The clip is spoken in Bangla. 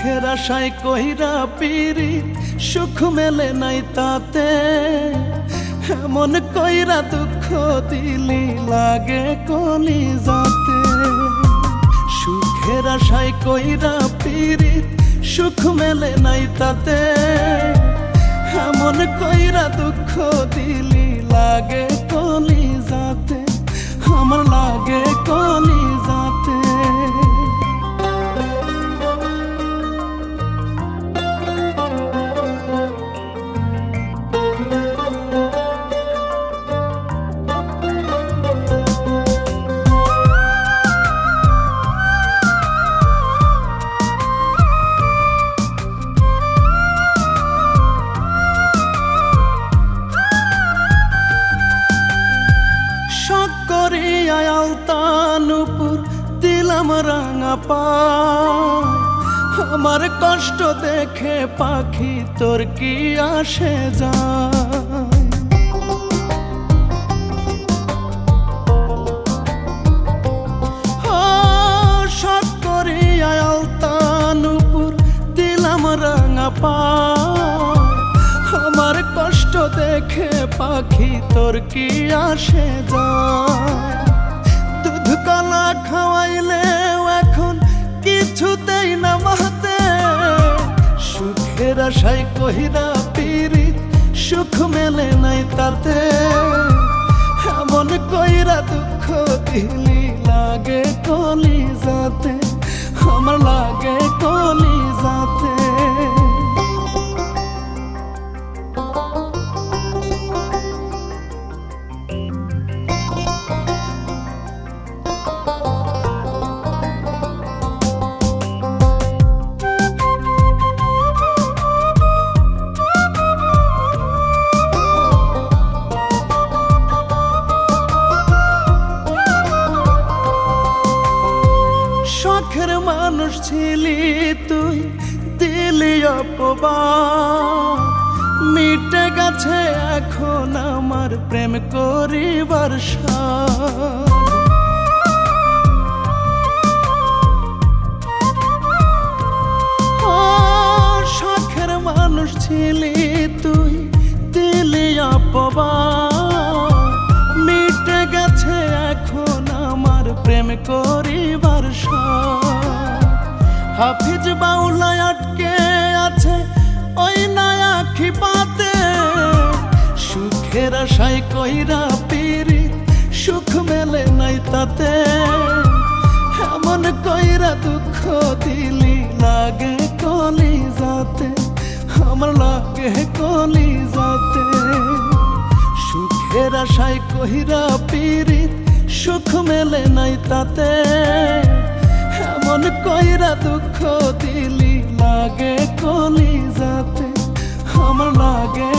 সুখের আশায় কইরা পিরিত সুখ মেলে নাই তাতে, এমন কইরা দুঃখ দিলি লাগে কলিজাতে। সুখের আশায় কইরা পিরিত সুখ মেলে নাই তাতে, এমন কইরা দুঃখ দিলি লাগে কলিজাতে, আমার লাগে কলিজাতে। আলতানুপুর দিলাম রাঙা পায়, আমার কষ্ট দেখে পাখি তোর কি আসে যায়। শখ করিয়া আলতানুপুর দিলাম রাঙা পায়, আমার কষ্ট দেখে পাখি তোর কি আসে যায়। দুধ কলা খাওয়াইলেও এখন কিছুতেই না মাতে, সুখের আশায় কইরা পিরিত সুখ মেলে নাই তাতে, এমন কইরা দুঃখ দিলি লাগে কলিজাতে, আমার লাগে কলিজাতে। শখের মানুষ ছিলি তুই দিলি অপবাদ, মিটে গেছে এখন আমার প্রেম করিবার সাধ। শখের মানুষ ছিলি তুই দিলি অপবাদ, মিটে গেছে এখন আমার প্রেম করিবার সাধ। হাফিজ বাউলায় আটকে আছে ওই নয়া খিপাতে, সুখের আশায় কইরা পিরিত সুখ মেলে নাই তাতে, এমন কইরা দুঃখ দিলি লাগে কলিজাতে, আমার লাগে কলিজাতে। সুখের আশায় কইরা পিরিত সুখ মেলে নাই তাতে, এমন কইরা দুঃখ দিলি লাগে কলিজাতে, আমার লাগে